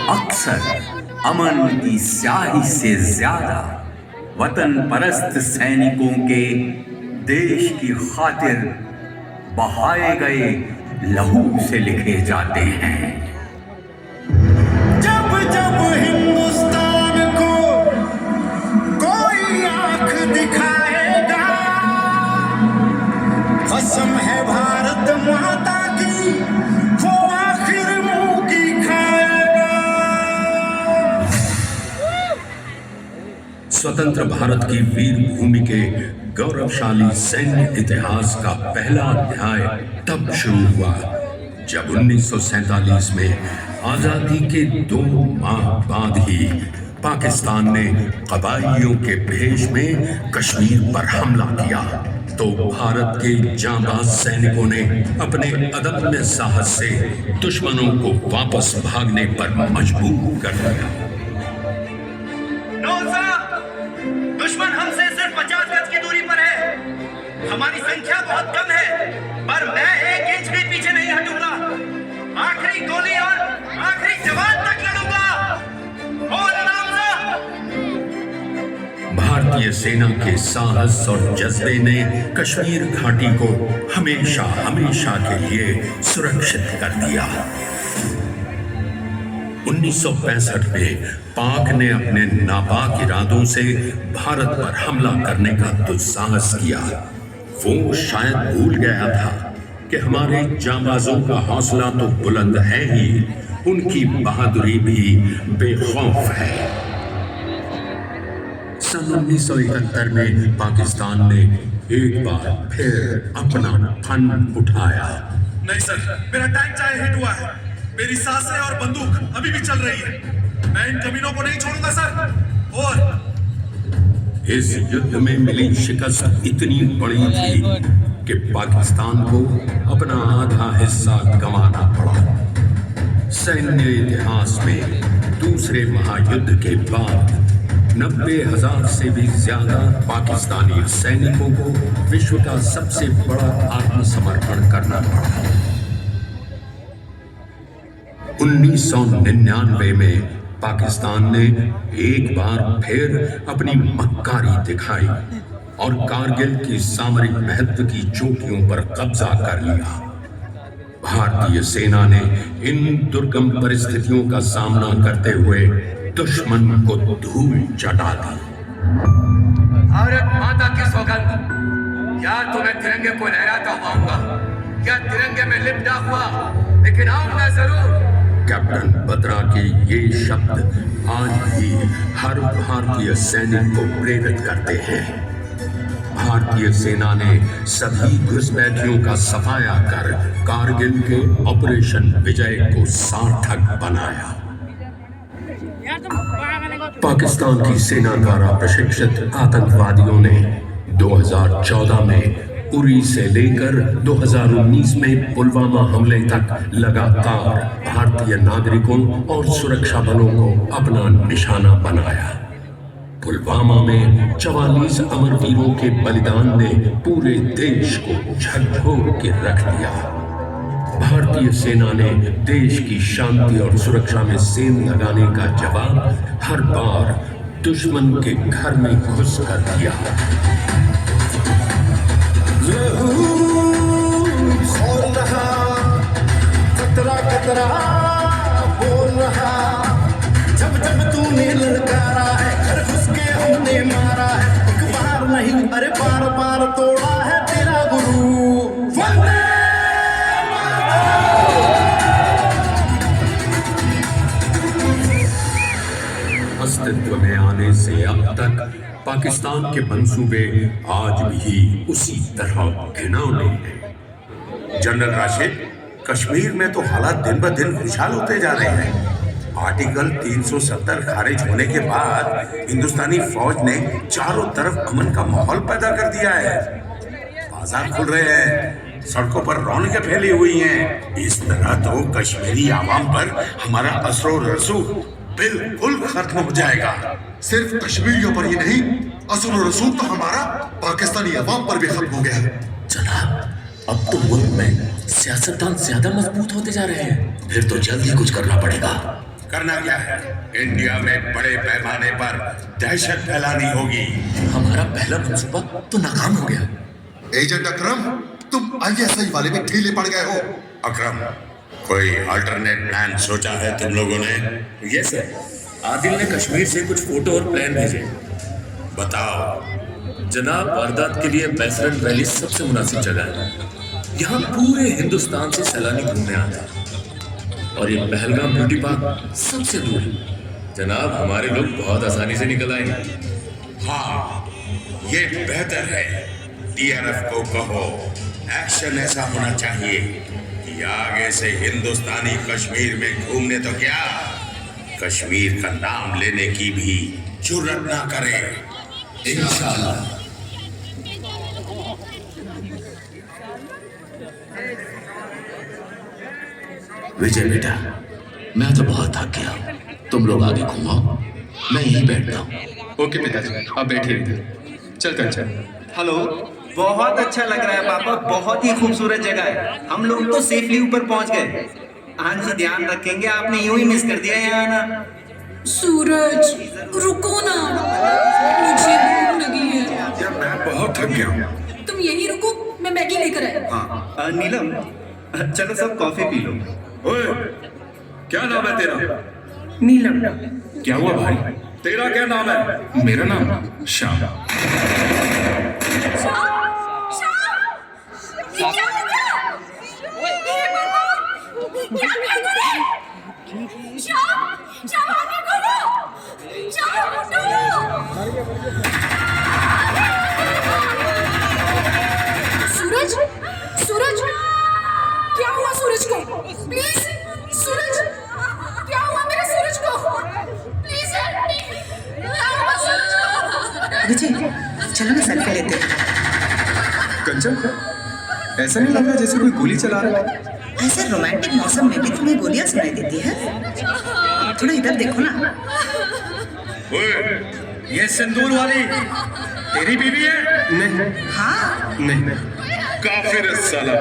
अक्सर अमन की स्याही से ज्यादा वतन परस्त सैनिकों के देश की खातिर बहाए गए लहू से लिखे जाते हैं। जब जब हिंदुस्तान को कोई आंख दिखाएगा, कसम है भारत माता की, वो आखिर मुंह की खाएगा। स्वतंत्र भारत की वीर भूमि के गौरवशाली सैन्य इतिहास का पहला अध्याय तब शुरू हुआ जब 1947 में आजादी के 2 माह बाद ही पाकिस्तान ने कबायलियों के भेष में कश्मीर पर हमला किया तो भारत के जांबाज सैनिकों ने अपने अदम्य साहस से दुश्मनों को वापस भागने पर मजबूर कर दिया। दुश्मन हमसे सिर्फ 50 गज की दूरी पर है। हमारी संख्या बहुत कम है, पर मैं 1 इंच भी पीछे नहीं हटूंगा। आखिरी गोली और आखिरी जवान तक लड़ूंगा। भारतीय सेना के साहस और जज्बे ने कश्मीर घाटी को हमेशा हमेशा के लिए सुरक्षित कर दिया। 1965 में पाक ने अपने नापाक इरादों से भारत पर हमला करने का दुस्साहस किया। वो शायद भूल गया था कि हमारे जांबाजों का हौसला तो बुलंद है ही, उनकी बहादुरी भी बेखौफ है। सन 1971 में पाकिस्तान ने एक बार फिर अपना फन उठाया। नहीं सर, मेरा टैंक चाहे हिट हुआ है, मेरी सांसें और बंदूक अभी भी चल रही है। मैं इन कमीनों को नहीं छोड़ूंगा सर। और इस युद्ध में मिली शिकस्त इतनी बड़ी थी कि पाकिस्तान को अपना आधा हिस्सा गंवाना पड़ा। सैन्य इतिहास में दूसरे महायुद्ध के बाद 90,000 से भी ज्यादा पाकिस्तानी सैनिकों को विश्व का सबसे बड़ा आत्मसमर्पण करना पड़ा। 1999 में पाकिस्तान ने एक बार फिर अपनी मक्कारी दिखाई और कारगिल की सामरिक महत्व की चौकियों पर कब्जा कर लिया। भारतीय सेना ने इन दुर्गम परिस्थितियों का सामना करते हुए दुश्मन को धूल चटा दी। भारत माता की सौगंध, क्या तुम्हें तिरंगे को लहराता हुआ आऊंगा, क्या तिरंगे में लिपटा हुआ, लेकिन आऊंगा जरूर। कैप्टन बत्रा के ये शब्द आज भी हर भारतीय सैनिक को प्रेरित करते हैं। भारतीय सेना ने सभी घुसपैठियों का सफाया कर कारगिल के ऑपरेशन विजय को सार्थक बनाया। पाकिस्तान की सेना द्वारा प्रशिक्षित आतंकवादियों ने 2014 में उरी से लेकर 2019 में पुलवामा हमले तक लगातार भारतीय नागरिकों और सुरक्षा बलों को अपना निशाना बनाया। पुलवामा में 44 अमरवीरों के बलिदान ने पूरे देश को झकझोर के रख दिया। भारतीय सेना ने देश की शांति और सुरक्षा में सेंध लगाने का जवाब हर बार दुश्मन के घर में घुस कर दिया। खोल रहा, कतरा कतरा बोल रहा, जब जब तूने ललकारा है, घर घुस के हमने मारा है, एक बार नहीं अरे बार बार तोड़ा है तेरा गुरु। वंदे अस्तित्व में आने से अब तक पाकिस्तान के मंसूबे आज भी उसी तरह घिनौने हैं। जनरल राशिद, कश्मीर में तो हालात दिन ब दिन खुशहाल होते जा रहे हैं। आर्टिकल 370 खारिज होने के बाद हिंदुस्तानी फौज ने चारों तरफ अमन का माहौल पैदा कर दिया है। बाजार खुल रहे हैं, सड़कों पर रौनकें फैली हुई हैं। इस तरह तो कश्मीरी आवाम पर हमारा असर और रसूख बिल्कुल खत्म हो जाएगा। सिर्फ कश्मीरियों पर ही नहीं, असर और रसूख तो हमारा पाकिस्तानी अवाम पर भी खत्म हो गया है। जनाब, अब तो मुल्क में सियासतदान ज्यादा मजबूत होते जा रहे हैं, फिर तो जल्द ही कुछ करना पड़ेगा। करना क्या है? इंडिया में बड़े पैमाने पर दहशत फैलानी होगी। हमारा पहला मंसूबा तो नाकाम हो गया। एजेंट अकरम, तुम आईएसआई वाले में ढीले पड़ गए हो। अकरम, कोई अल्टरनेट प्लान सोचा है तुम लोगों ने? यस सर, आदिल ने कश्मीर से कुछ फोटो और प्लान भेजे। बताओ। जनाब, वारदात के लिए बैसरन वैली सबसे मुनासिब जगह है। यहाँ पूरे हिंदुस्तान से सैलानी घूमने आते हैं और ये पहलगाम ब्यूटी पार्क सबसे दूर है। जनाब, हमारे लोग बहुत आसानी से निकल आएंगे। हाँ, ये बेहतर है। डीआरएफ को कहो, एक्शन ऐसा होना चाहिए कि आगे से हिंदुस्तानी कश्मीर में घूमने तो क्या, कश्मीर का नाम लेने की भी जुर्रत ना करे। इंशाअल्लाह। विजय बेटा, मैं तो बहुत थक गया हूँ। तुम लोग आगे घुमाओ, मैं यहीं बैठता हूँ। ओके पिताजी, आप बैठिए इधर। चलते हैं, चल। हेलो, बहुत अच्छा लग रहा है पापा, बहुत ही खूबसूरत जगह है। हम लोग तो सेफली ऊपर पहुंच गए। हाँ जी, ध्यान रखेंगे। आपने यूं ही मिस कर दिया यहाँ आना। सूरज, रुको ना, मुझे भूख लगी है। यार मैं बहुत थक गया हूँ। तुम यहीं रुको, मैं मैगी लेकर आया। हाँ नीलम, चलो सब कॉफी पी लो। ओए, क्या नाम है तेरा? नीलम। क्या हुआ भाई? तेरा क्या नाम है? मेरा नाम श्याम। ये क्या हो गया? ये भगवान, क्या कर रहे? श्याम, आगे करो। श्याम, उठो। सूरज, सूरज, क्या हुआ सूरज को? प्लीज, सूरज, क्या हुआ मेरे सूरज को? प्लीज हेल्प मी, क्या हुआ सूरज को? विजय, चलो ना सेल्फी लेते हैं। कंचन, ऐसा नहीं लग रहा जैसे कोई गोली चला रहा है? ऐसे रोमांटिक मौसम में भी तुम्हें गोलियां सुनाई देती है? थोड़ा इधर देखो ना। ये सिंदूर वाली तेरी बीवी है? नहीं। हाँ, नहीं, काफिर साला।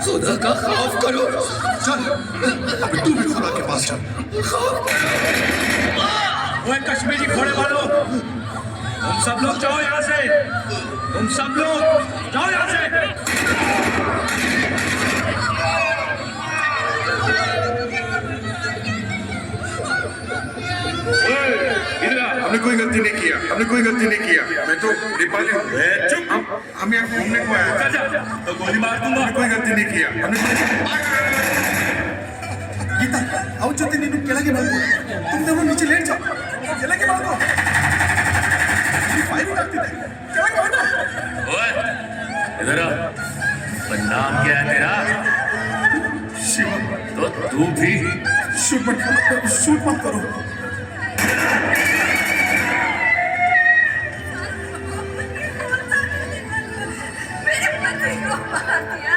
खुदा का खौफ करो। चल, अभी तू भी खुदा के पास चल। ओए कश्मीरी घोड़े वालों, तुम सब लोग जाओ यहाँ से। तुम सब लोग जाओ यहाँ से। हमने कोई गलती नहीं किया, हमने कोई गलती नहीं किया। मैं तो नेपाली हूँ। चुप, हम यहाँ घूमने को आए हैं। तो गोली मार दूंगा। हमने कोई गलती नहीं किया। हमने गीता, आओ ज्योति, नीनू ಕೆಳಗೆ ಬಂದು तुम दोनों नीचे लेट जाओ। ಕೆಳಗೆ ಬಂದು फायरिंग ಆಗ್ತಿದೆ। ಕೆಳಗೆ ಬಂದು। ओए, इधर आ। नाम क्या है तेरा? शिव। तो तू भी शूट मत करो। मेरे पति को मार दिया।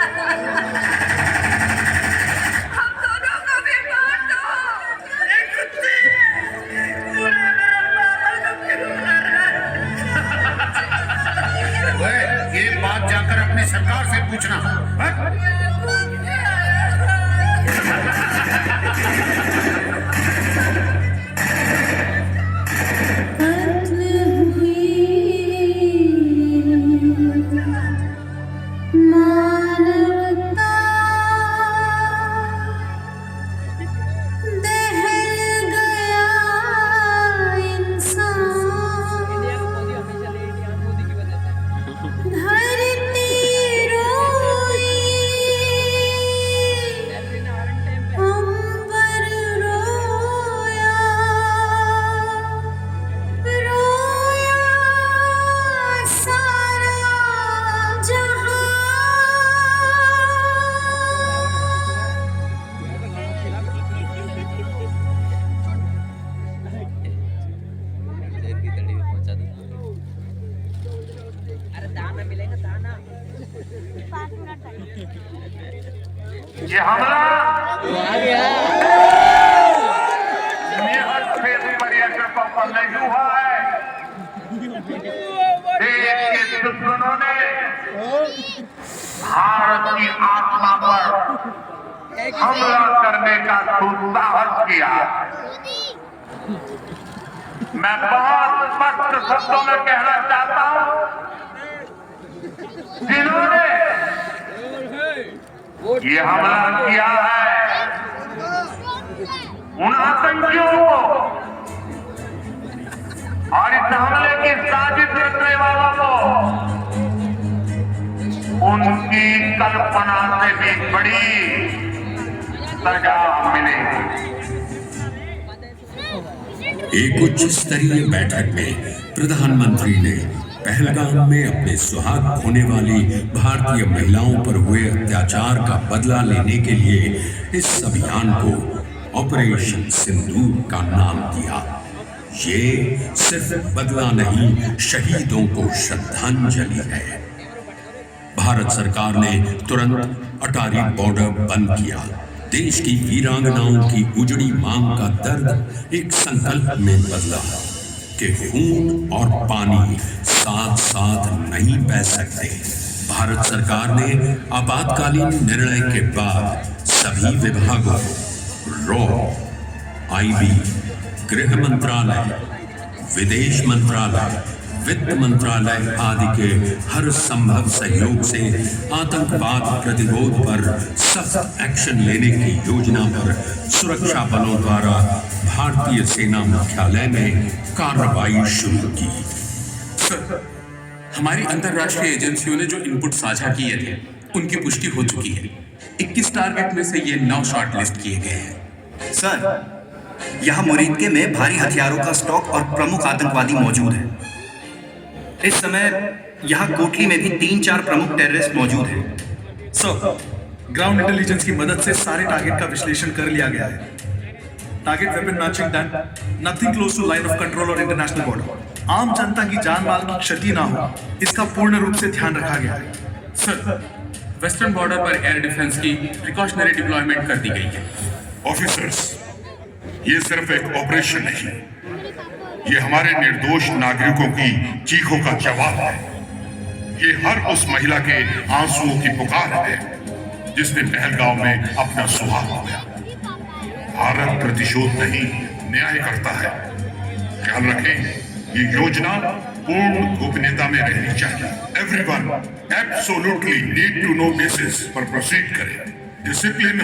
हम दोनों को भी मार दो। एक कुत्ते, तूने मेरे पापा को क्यों मारा? ये बात जाकर अपनी सरकार से पूछना। ये हमला निहत फेब्रुआरी पर नहीं हुआ है। देश के दुश्मनों ने भारत की आत्मा पर हमला करने का दुस्साहस किया। मैं बहुत स्पष्ट शब्दों में कहना चाहता हूं, जिन्होंने ये हमला किया है, उन आतंकियों को और इस हमले की साजिश रचने वालों को उनकी कल्पना से भी बड़ी सजा मिलेगी। एक उच्च स्तरीय बैठक में प्रधानमंत्री ने पहलगाम में अपने सुहाग खोने वाली भारतीय महिलाओं पर हुए अत्याचार का बदला लेने के लिए इस अभियान को ऑपरेशन सिंदूर का नाम दिया। ये सिर्फ बदला नहीं, शहीदों को श्रद्धांजलि है। भारत सरकार ने तुरंत अटारी बॉर्डर बंद किया। देश की वीरांगनाओं की उजड़ी मांग का दर्द एक संकल्प में बदला कि खून और पानी साथ साथ नहीं बह सकते। भारत सरकार ने आपातकालीन निर्णय के बाद सभी विभागों, रॉ, आईबी, गृह मंत्रालय, विदेश मंत्रालय, वित्त मंत्रालय आदि के हर संभव सहयोग से आतंकवाद प्रतिरोध पर सख्त एक्शन लेने की योजना पर सुरक्षा बलों द्वारा भारतीय सेना मुख्यालय में कार्रवाई शुरू की। सर, हमारी अंतर्राष्ट्रीय एजेंसियों ने जो इनपुट साझा किए थे उनकी पुष्टि हो चुकी है। 21 टारगेट में से ये 9 शॉर्ट लिस्ट किए गए हैं। सर, यहाँ मुरीदके में भारी हथियारों का स्टॉक और प्रमुख आतंकवादी मौजूद है। इस समय यहाँ कोटली में भी 3-4 प्रमुख टेररिस्ट मौजूद हैं। सर, ग्राउंड इंटेलिजेंस की मदद से सारे टारगेट का विश्लेषण कर लिया गया है। Target weapon matching done, nothing close to line of control और इंटरनेशनल बॉर्डर। आम जनता की जान माल की क्षति ना हो, इसका पूर्ण रूप से ध्यान रखा गया है। सर, वेस्टर्न बॉर्डर पर एयर डिफेंस की प्रिकॉशनरी डिप्लॉयमेंट कर दी गई है। ऑफिसर्स, ये सिर्फ एक ऑपरेशन नहीं, ये हमारे निर्दोष नागरिकों की चीखों का जवाब है। ये हर उस महिला के आंसुओं की पुकार है जिसने पहलगाम में अपना सुहाग खोया। भारत प्रतिशोध नहीं, न्याय करता है। ख्याल रखें, ये योजना पूर्ण गोपनीयता में रहनी चाहिए। Everyone absolutely need to know basis पर प्रोसीड करें। डिसिप्लिन